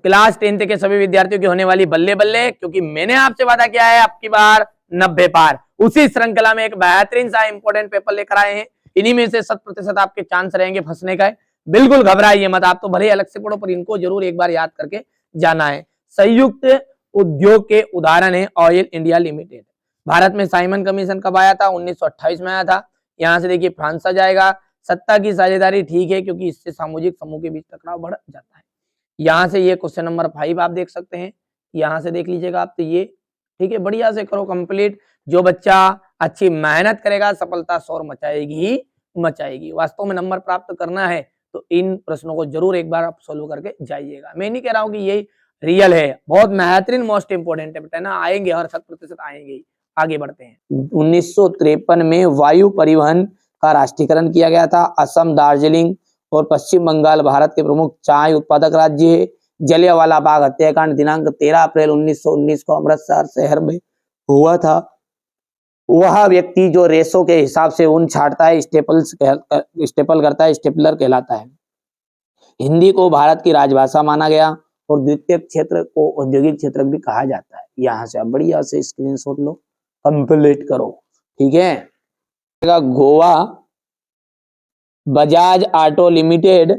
Class 10th के सभी विद्यार्थियों की होने वाली बल्ले बल्ले, क्योंकि मैंने आपसे वादा किया है आपकी बार 90 पार। उसी श्रृंखला में एक बेहतरीन सा इंपॉर्टेंट पेपर लेकर आए हैं, इन्हीं में से 100% आपके चांस रहेंगे फंसने का। बिल्कुल घबराइए मत, आप तो भले अलग से पढ़ो पर इनको जरूर एक बार याद करके जाना है। संयुक्त उद्योग के उदाहरण है ऑयल इंडिया लिमिटेड। भारत में साइमन कमीशन कब आया था? 1928 में आया था। यहां से देखिए फ्रांस आ जाएगा। सत्ता की साझेदारी ठीक है, क्योंकि इससे सामूहिक समूह के बीच टकराव बढ़ जाता है। यहाँ से ये क्वेश्चन नंबर 5 आप देख सकते हैं, यहाँ से देख लीजिएगा आप, तो ये ठीक है, बढ़िया से करो कंप्लीट। जो बच्चा अच्छी मेहनत करेगा सफलता शोर मचाएगी ही मचाएगी। वास्तव में नंबर प्राप्त करना है तो इन प्रश्नों को जरूर एक बार आप सोल्व करके जाइएगा। मैं नहीं कह रहा हूँ कि यही रियल है, बहुत बेहतरीन मोस्ट इंपोर्टेंट है ना, आएंगे हर 100% आएंगे। आगे बढ़ते हैं। 1953 में वायु परिवहन का राष्ट्रीयकरण किया गया था। असम, दार्जिलिंग और पश्चिम बंगाल भारत के प्रमुख चाय उत्पादक राज्य है। जलियांवाला बाग हत्याकांड दिनांक 13 अप्रैल 1919 को अमृतसर शहर में हुआ था। वह व्यक्ति जो रेशों के हिसाब से ऊन छाटता है स्टेपल करता है, स्टेपलर कहलाता है। हिंदी को भारत की राजभाषा माना गया और द्वितीय क्षेत्र को औद्योगिक क्षेत्र भी कहा जाता है। यहाँ से आप बढ़िया से स्क्रीनशॉट लो, कंप्लीट करो, ठीक है। गोवा बजाज ऑटो लिमिटेड,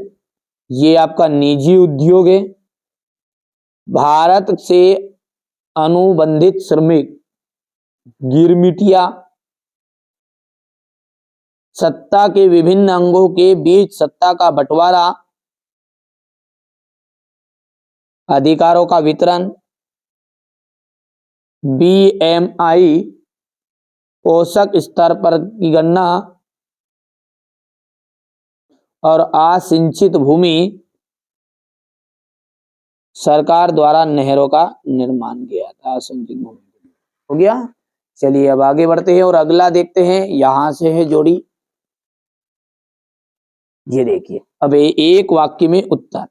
ये आपका निजी उद्योग है। भारत से अनुबंधित श्रमिक गिरमिटिया, सत्ता के विभिन्न अंगों के बीच सत्ता का बंटवारा, अधिकारों का वितरण, बीएमआई पोषक स्तर पर की गणना और असिंचित भूमि, सरकार द्वारा नहरों का निर्माण किया था। असिंचित भूमि हो गया। चलिए अब आगे बढ़ते हैं और अगला देखते हैं। यहां से है जोड़ी, ये देखिए। अब एक वाक्य में उत्तर।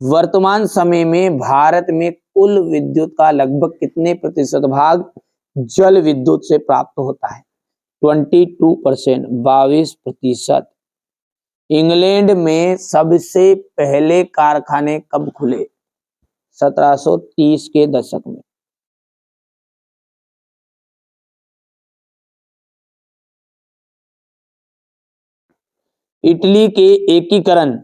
वर्तमान समय में भारत में कुल विद्युत का लगभग कितने प्रतिशत भाग जल विद्युत से प्राप्त होता है? 22%, 22%। इंग्लैंड में सबसे पहले कारखाने कब खुले? 1730 के दशक में। इटली के एकीकरण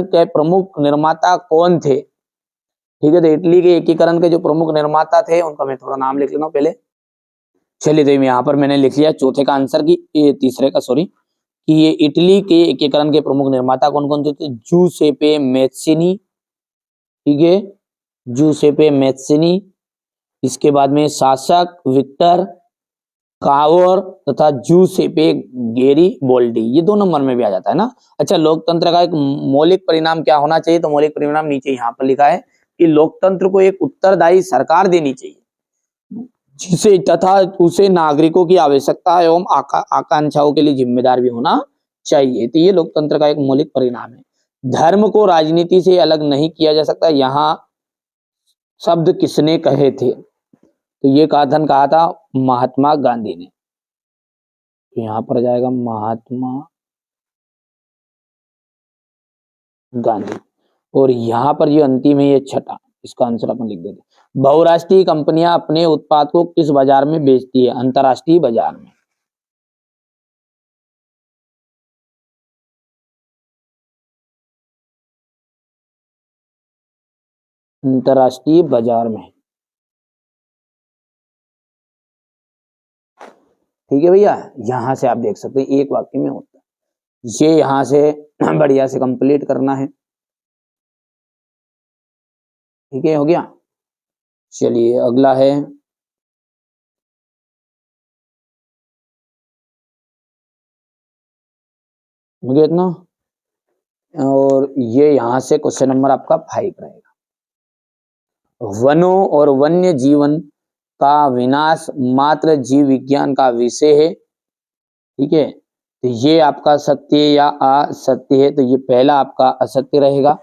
के प्रमुख निर्माता कौन थे? ठीक है, तो इटली के एकीकरण के जो प्रमुख निर्माता थे उनका मैं थोड़ा नाम लिख लेता हूं पहले। चलिए, तो यहाँ पर मैंने लिख लिया चौथे का आंसर की, तीसरे का सॉरी, कि ये इटली के एकीकरण के प्रमुख निर्माता कौन कौन थे? जूसेपे मैत्सिनी, ठीक है, जूसेपे मैत्सिनी। इसके बाद में शासक विक्टर कावर तथा जूसेपे गेरिबोल्डी, ये 2 नंबर में भी आ जाता है ना। अच्छा, लोकतंत्र का एक मौलिक परिणाम क्या होना चाहिए? तो मौलिक परिणाम नीचे यहाँ पर लिखा है कि लोकतंत्र को एक उत्तरदायी सरकार देनी चाहिए, जिसे तथा उसे नागरिकों की आवश्यकता एवं आकांक्षाओं के लिए जिम्मेदार भी होना चाहिए। तो ये लोकतंत्र का एक मौलिक परिणाम है। धर्म को राजनीति से अलग नहीं किया जा सकता, यहाँ शब्द किसने कहे थे? तो ये कथन कहा था महात्मा गांधी ने। तो यहां पर जाएगा महात्मा गांधी। और यहां पर ये अंतिम है, ये छठा, इसका आंसर अपन लिख देते। बहुराष्ट्रीय कंपनियां अपने उत्पाद को किस बाजार में बेचती है? अंतरराष्ट्रीय बाजार में। अंतरराष्ट्रीय बाजार में, ठीक है भैया। यहां से आप देख सकते हैं एक वाक्य में होता है। ये यहां से बढ़िया से कंप्लीट करना है, ठीक है, हो गया। चलिए अगला है, हो गया इतना। और ये यहां से क्वेश्चन नंबर आपका 5 रहेगा। वनों और वन्य जीवन का विनाश मात्र जीव विज्ञान का विषय है, ठीक है। तो ये आपका सत्य या असत्य है? तो ये पहला आपका असत्य रहेगा।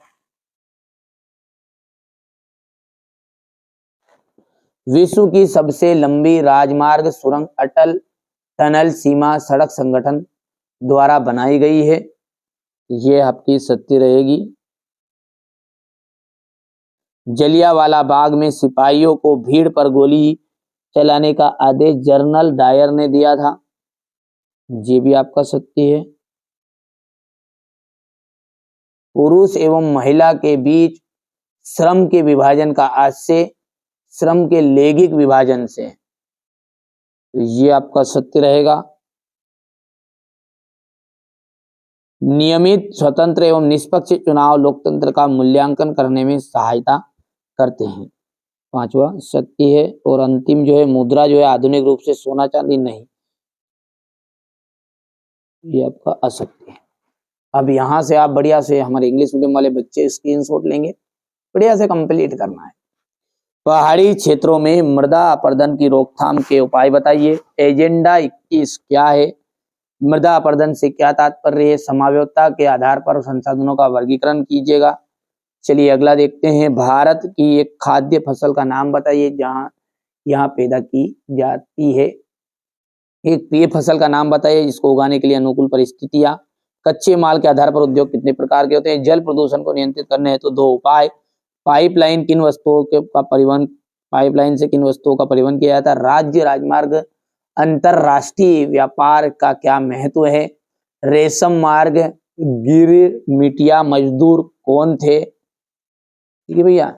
विश्व की सबसे लंबी राजमार्ग सुरंग अटल टनल सीमा सड़क संगठन द्वारा बनाई गई है, ये आपकी सत्य रहेगी। जलियांवाला बाग में सिपाहियों को भीड़ पर गोली चलाने का आदेश जनरल डायर ने दिया था। ये भी आपका सत्य है। पुरुष एवं महिला के बीच श्रम के विभाजन का आशय श्रम के लैंगिक विभाजन से, ये आपका सत्य रहेगा। नियमित, स्वतंत्र एवं निष्पक्ष चुनाव लोकतंत्र का मूल्यांकन करने में सहायता करते हैं, पांचवा सत्य है। और अंतिम जो है, मुद्रा जो है आधुनिक रूप से सोना चांदी नहीं, ये आपका असत्य है। अब यहां से आप बढ़िया से, हमारे इंग्लिश मीडियम वाले बच्चे स्क्रीनशॉट लेंगे, बढ़िया से कंप्लीट करना है। पहाड़ी क्षेत्रों में मृदा अपरदन की रोकथाम के उपाय बताइए। एजेंडा 21 क्या है? मृदा अपरदन से क्या तात्पर्य है? समावयवता के आधार पर संसाधनों का वर्गीकरण कीजिएगा। चलिए अगला देखते हैं। भारत की एक खाद्य फसल का नाम बताइए जहां यहाँ पैदा की जाती है। एक प्रिय फसल का नाम बताइए जिसको उगाने के लिए अनुकूल परिस्थितियां। कच्चे माल के आधार पर उद्योग कितने प्रकार के होते हैं? जल प्रदूषण को नियंत्रित करने हेतु 2 उपाय। पाइपलाइन किन वस्तुओं का परिवहन, पाइपलाइन से किन वस्तुओं का परिवहन किया जाता है? राज्य राजमार्ग अंतरराष्ट्रीय व्यापार का क्या महत्व है? रेशम मार्ग, गिरमिटिया मजदूर कौन थे? ठीक है भैया।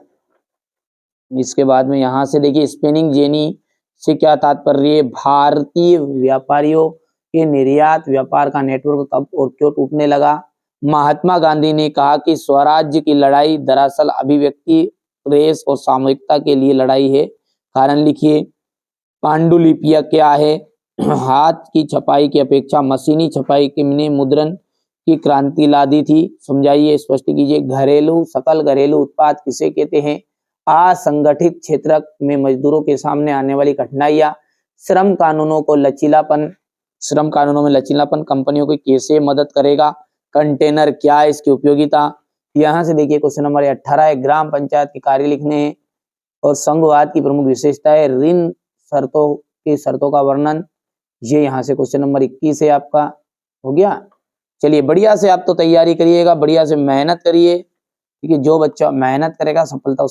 इसके बाद में यहां से देखिए, स्पिनिंग जेनी से क्या तात्पर्य? भारतीय व्यापारियों के निर्यात व्यापार का नेटवर्क कब और क्यों टूटने लगा? महात्मा गांधी ने कहा कि स्वराज्य की लड़ाई दरअसल अभिव्यक्ति, प्रेस और सामूहिकता के लिए लड़ाई है। कारण लिखिए। पांडुलिपिया क्या है? हाथ की छपाई की अपेक्षा मशीनी छपाई ने मुद्रण की क्रांति ला दी थी, समझाइए, स्पष्ट कीजिए। घरेलू, सकल घरेलू उत्पाद किसे कहते हैं? असंगठित क्षेत्र में मजदूरों के सामने आने वाली कठिनाइयां। श्रम कानूनों को लचीलापन, श्रम कानूनों में लचीलापन कंपनियों को कैसे मदद करेगा? कंटेनर क्या है, इसकी उपयोगिता? यहां से देखिए क्वेश्चन नंबर 18 है, ग्राम पंचायत के कार्य लिखने हैं और संघवाद की प्रमुख विशेषता है, ऋण शर्तों की शर्तों का वर्णन। ये यहाँ से क्वेश्चन नंबर 21 है आपका, हो गया। चलिए बढ़िया से आप तो तैयारी करिएगा, बढ़िया से मेहनत करिए, क्योंकि जो बच्चा मेहनत करेगा सफलता